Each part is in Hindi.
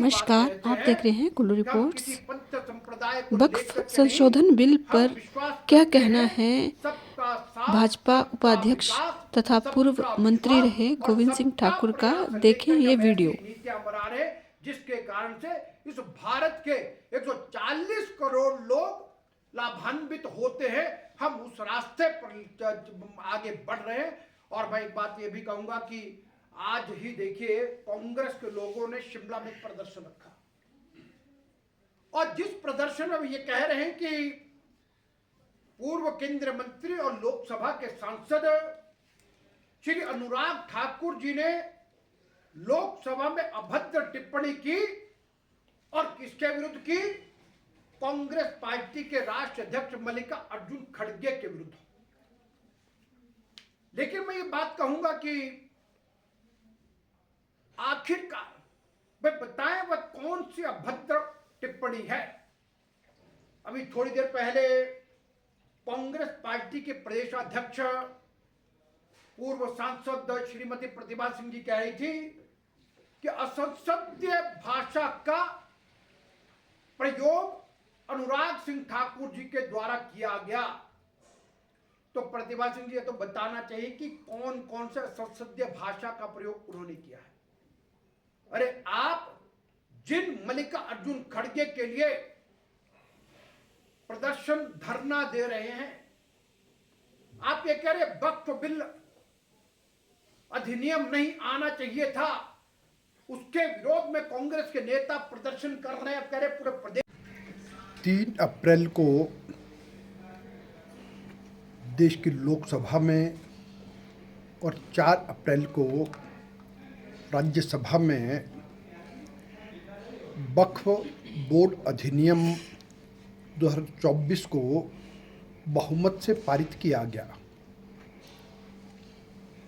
नमस्कार, आप देख रहे हैं कुल्लू रिपोर्ट्स। वक्फ संशोधन बिल पर क्या कहना है भाजपा उपाध्यक्ष तथा पूर्व मंत्री रहे गोविंद सिंह ठाकुर का, देखें ये वीडियो। जिसके कारण से इस भारत के 140 करोड़ लोग लाभान्वित होते हैं। हम उस रास्ते पर आगे बढ़ रहे हैं। और मैं एक बात ये भी कहूंगा कि आज ही देखिए कांग्रेस के लोगों ने शिमला में प्रदर्शन रखा, और जिस प्रदर्शन में ये कह रहे हैं कि पूर्व केंद्रीय मंत्री और लोकसभा के सांसद श्री अनुराग ठाकुर जी ने लोकसभा में अभद्र टिप्पणी की, और किसके विरुद्ध की? कांग्रेस पार्टी के राष्ट्रीय अध्यक्ष मल्लिकार्जुन खड़गे के विरुद्ध। लेकिन मैं ये बात कहूंगा कि आखिरकार वे बताएं वह कौन सी अभद्र टिप्पणी है। अभी थोड़ी देर पहले कांग्रेस पार्टी के प्रदेश अध्यक्ष पूर्व सांसद श्रीमती प्रतिभा सिंह जी कह रही थी कि असंसदीय भाषा का प्रयोग अनुराग सिंह ठाकुर जी के द्वारा किया गया। तो प्रतिभा सिंह जी ये तो बताना चाहिए कि कौन कौन से असंसदीय भाषा का प्रयोग उन्होंने किया है। अरे आप जिन मल्लिकार्जुन खड़गे के लिए प्रदर्शन धरना दे रहे हैं, आप ये कह रहे वक्फ बिल अधिनियम नहीं आना चाहिए था, उसके विरोध में कांग्रेस के नेता प्रदर्शन कर रहे हैं। कह रहे पूरे प्रदेश 3 अप्रैल को देश की लोकसभा में और 4 अप्रैल को राज्यसभा में वक्फ बोर्ड अधिनियम 2024 को बहुमत से पारित किया गया,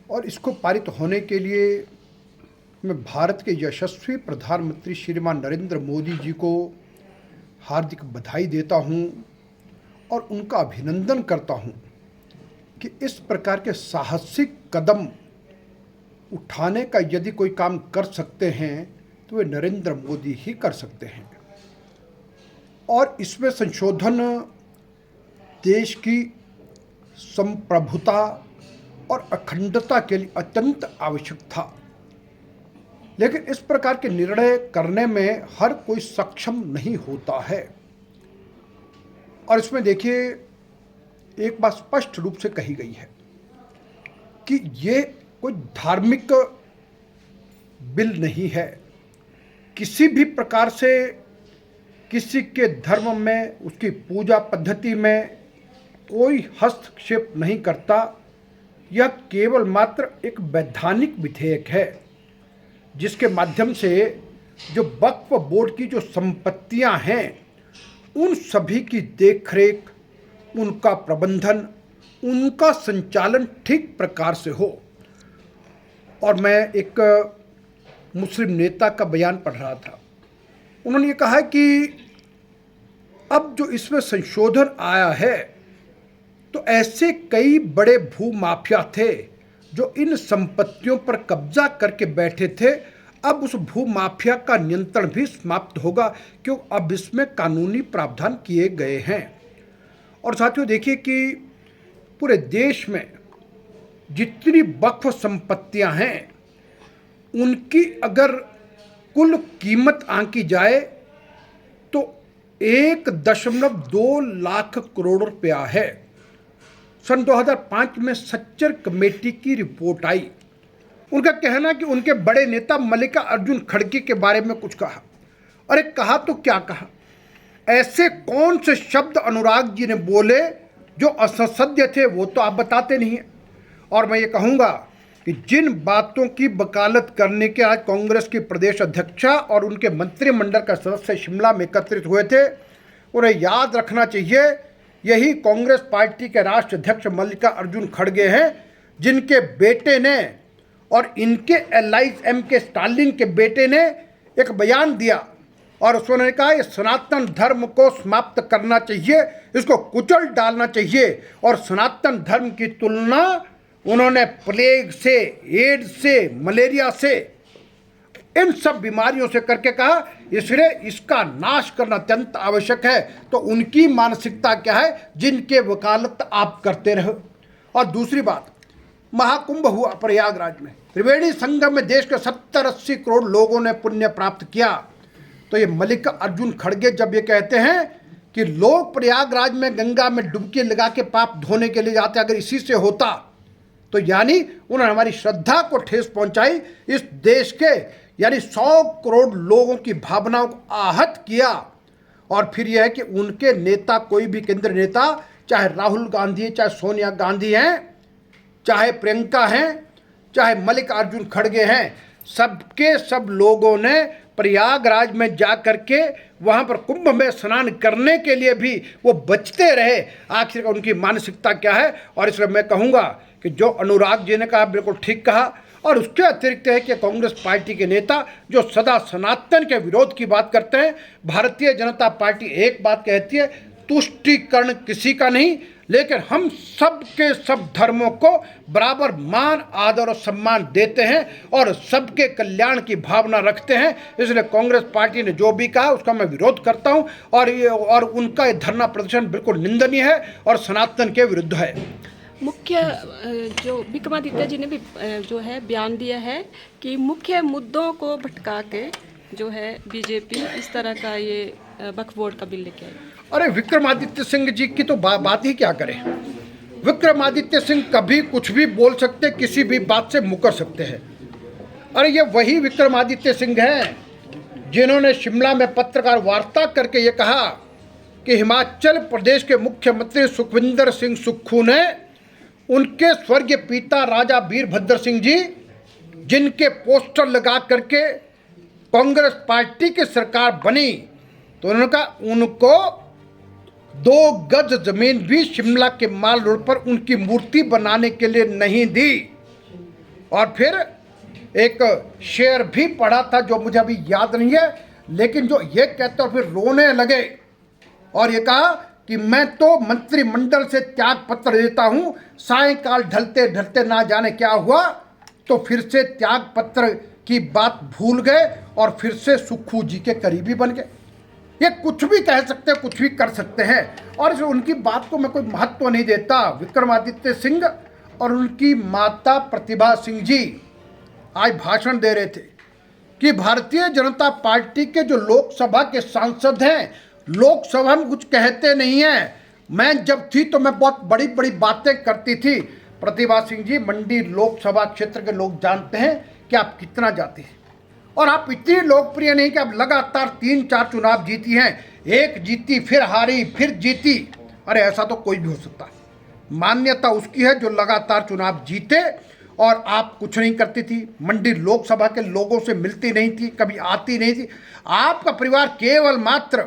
और इसको पारित होने के लिए मैं भारत के यशस्वी प्रधानमंत्री श्रीमान नरेंद्र मोदी जी को हार्दिक बधाई देता हूं और उनका अभिनंदन करता हूं कि इस प्रकार के साहसिक कदम उठाने का यदि कोई काम कर सकते हैं तो वे नरेंद्र मोदी ही कर सकते हैं। और इसमें संशोधन देश की संप्रभुता और अखंडता के लिए अत्यंत आवश्यक था। लेकिन इस प्रकार के निर्णय करने में हर कोई सक्षम नहीं होता है। और इसमें देखिए एक बात स्पष्ट रूप से कही गई है कि ये कोई धार्मिक बिल नहीं है। किसी भी प्रकार से किसी के धर्म में, उसकी पूजा पद्धति में कोई हस्तक्षेप नहीं करता। यह केवल मात्र एक वैधानिक विधेयक है जिसके माध्यम से जो वक्फ बोर्ड की जो संपत्तियां हैं उन सभी की देखरेख, उनका प्रबंधन, उनका संचालन ठीक प्रकार से हो। और मैं एक मुस्लिम नेता का बयान पढ़ रहा था, उन्होंने ये कहा कि अब जो इसमें संशोधन आया है तो ऐसे कई बड़े भू माफिया थे जो इन संपत्तियों पर कब्जा करके बैठे थे, अब उस भू माफिया का नियंत्रण भी समाप्त होगा, क्यों अब इसमें कानूनी प्रावधान किए गए हैं। और साथियों देखिए कि पूरे देश में जितनी वक्फ संपत्तियां हैं उनकी अगर कुल कीमत आंकी जाए तो 1.2 लाख करोड़ रुपया है। सन 2005 में सच्चर कमेटी की रिपोर्ट आई। उनका कहना कि उनके बड़े नेता मल्लिकार्जुन खड़गे के बारे में कुछ कहा। अरे कहा तो क्या कहा, ऐसे कौन से शब्द अनुराग जी ने बोले जो असंसदीय थे वो तो आप बताते नहीं हैं। और मैं ये कहूँगा कि जिन बातों की वकालत करने के आज कांग्रेस की प्रदेश अध्यक्षा और उनके मंत्रिमंडल का सदस्य शिमला में एकत्रित हुए थे, उन्हें याद रखना चाहिए यही कांग्रेस पार्टी के राष्ट्रीय अध्यक्ष मल्लिकार्जुन खड़गे हैं, जिनके बेटे ने और इनके LIM के स्टालिन के बेटे ने एक बयान दिया और उसने कहा ये सनातन धर्म को समाप्त करना चाहिए, इसको कुचल डालना चाहिए। और सनातन धर्म की तुलना उन्होंने प्लेग से, एड्स से, मलेरिया से इन सब बीमारियों से करके कहा, इसलिए इसका नाश करना अत्यंत आवश्यक है। तो उनकी मानसिकता क्या है जिनके वकालत आप करते रहो। और दूसरी बात, महाकुंभ हुआ प्रयागराज में, त्रिवेणी संगम में देश के 70-80 करोड़ लोगों ने पुण्य प्राप्त किया। तो ये मल्लिकार्जुन खड़गे जब ये कहते हैं कि लोग प्रयागराज में गंगा में डुबकी लगा के पाप धोने के लिए जाते, अगर इसी से होता तो यानी उन्होंने हमारी श्रद्धा को ठेस पहुंचाई, इस देश के यानी 100 करोड़ लोगों की भावनाओं को आहत किया। और फिर यह है कि उनके नेता, कोई भी केंद्र नेता, चाहे राहुल गांधी, चाहे सोनिया गांधी हैं, चाहे प्रियंका हैं, चाहे मल्लिकार्जुन खड़गे हैं, सबके सब लोगों ने प्रयागराज में जा करके वहाँ पर कुंभ में स्नान करने के लिए भी वो बचते रहे। आखिर उनकी मानसिकता क्या है। और इसलिए मैं कहूँगा कि जो अनुराग जी ने कहा बिल्कुल ठीक कहा। और उसके अतिरिक्त है कि कांग्रेस पार्टी के नेता जो सदा सनातन के विरोध की बात करते हैं, भारतीय जनता पार्टी एक बात कहती है, तुष्टीकरण किसी का नहीं, लेकिन हम सब के सब धर्मों को बराबर मान, आदर और सम्मान देते हैं और सबके कल्याण की भावना रखते हैं। इसलिए कांग्रेस पार्टी ने जो भी कहा उसका मैं विरोध करता हूं। और उनका ये धरना प्रदर्शन बिल्कुल निंदनीय है और सनातन के विरुद्ध है। मुख्य जो विक्रमादित्य जी ने भी जो है बयान दिया है कि मुख्य मुद्दों को भटका के जो है बीजेपी इस तरह का ये वक्फ बोर्ड का बिल लेके आई। अरे विक्रमादित्य सिंह जी की तो बात ही क्या करें। विक्रमादित्य सिंह कभी कुछ भी बोल सकते, किसी भी बात से मुकर सकते हैं। अरे ये वही विक्रमादित्य सिंह हैं जिन्होंने शिमला में पत्रकार वार्ता करके ये कहा कि हिमाचल प्रदेश के मुख्यमंत्री सुखविंदर सिंह सुक्खू ने उनके स्वर्गीय पिता राजा वीरभद्र सिंह जी, जिनके पोस्टर लगा करके कांग्रेस पार्टी की सरकार बनी, तो उन्होंने कहा उनको 2 गज जमीन भी शिमला के माल रोड पर उनकी मूर्ति बनाने के लिए नहीं दी। और फिर एक शेर भी पढ़ा था जो मुझे अभी याद नहीं है, लेकिन जो ये कहते और फिर रोने लगे और ये कहा कि मैं तो मंत्रिमंडल से त्याग पत्र देता हूं, सायंकाल ढलते ढलते ना जाने क्या हुआ, तो फिर से त्याग पत्र की बात भूल गए और फिर से सुक्खू जी के करीबी बन गए। ये कुछ भी कह सकते हैं, कुछ भी कर सकते हैं और उनकी बात को मैं कोई महत्व नहीं देता। विक्रमादित्य सिंह और उनकी माता प्रतिभा सिंह जी आज भाषण दे रहे थे कि भारतीय जनता पार्टी के जो लोकसभा के सांसद हैं, लोकसभा में कुछ कहते नहीं हैं। मैं जब थी तो मैं बहुत बड़ी बड़ी बातें करती थी। प्रतिभा सिंह जी, मंडी लोकसभा क्षेत्र के लोग जानते हैं कि आप कितना जाते हैं और आप इतनी लोकप्रिय नहीं कि आप लगातार 3-4 चुनाव जीती हैं, एक जीती फिर हारी फिर जीती। अरे ऐसा तो कोई भी हो सकता है। मान्यता उसकी है जो लगातार चुनाव जीते और आप कुछ नहीं करती थी, मंडी लोकसभा के लोगों से मिलती नहीं थी, कभी आती नहीं थी। आपका परिवार केवल मात्र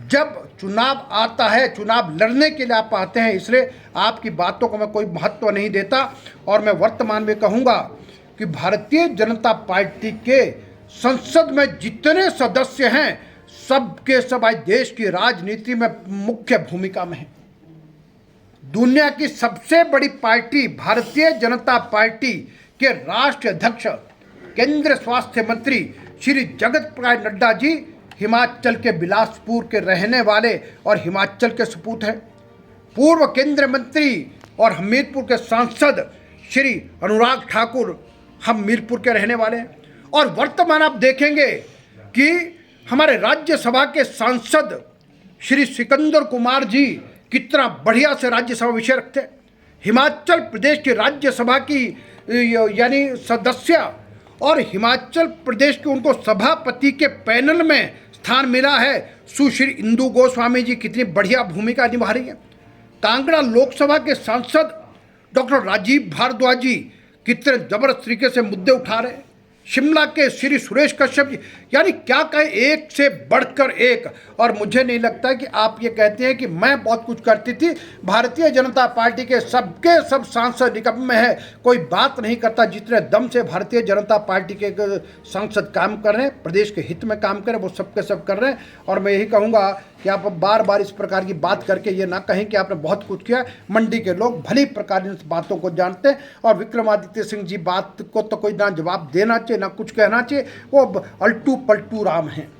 जब चुनाव आता है, चुनाव लड़ने के लिए आप आते हैं, इसलिए आपकी बातों को मैं कोई महत्व नहीं देता। और मैं वर्तमान में कहूँगा कि भारतीय जनता पार्टी के संसद में जितने सदस्य हैं, सबके सब आज देश की राजनीति में मुख्य भूमिका में हैं। दुनिया की सबसे बड़ी पार्टी भारतीय जनता पार्टी के राष्ट्रीय अध्यक्ष, केंद्रीय स्वास्थ्य मंत्री श्री जगत प्रकाश नड्डा जी हिमाचल के बिलासपुर के रहने वाले और हिमाचल के सपूत हैं। पूर्व केंद्रीय मंत्री और हमीरपुर के सांसद श्री अनुराग ठाकुर हमीरपुर के रहने वाले हैं। और वर्तमान आप देखेंगे कि हमारे राज्यसभा के सांसद श्री सिकंदर कुमार जी कितना बढ़िया से राज्यसभा विषय रखते हैं। हिमाचल प्रदेश की राज्यसभा की यानी सदस्य और हिमाचल प्रदेश के उनको सभापति के पैनल में स्थान मिला है। सुश्री इंदु गोस्वामी जी कितनी बढ़िया भूमिका निभा रही है। कांगड़ा लोकसभा के सांसद डॉक्टर राजीव भारद्वाज जी कितने जबरदस्त तरीके से मुद्दे उठा रहे हैं। शिमला के श्री सुरेश कश्यप जी, यानी क्या कहें, एक से बढ़कर एक। और मुझे नहीं लगता कि आप ये कहते हैं कि मैं बहुत कुछ करती थी। भारतीय जनता पार्टी के सबके सब सांसद निकम्मे है, कोई बात नहीं करता। जितने दम से भारतीय जनता पार्टी के सांसद काम कर रहे हैं, प्रदेश के हित में काम कर रहे हैं, वो सबके सब कर रहे हैं। और मैं यही कहूँगा कि आप बार बार इस प्रकार की बात करके ये ना कहें कि आपने बहुत कुछ किया। मंडी के लोग भली प्रकार इन बातों को जानते हैं और विक्रमादित्य सिंह जी बात को तो कोई ना जवाब देना चाहिए, चाहिए ना कुछ कहना चाहिए। वो अल्टू पल्टू राम हैं।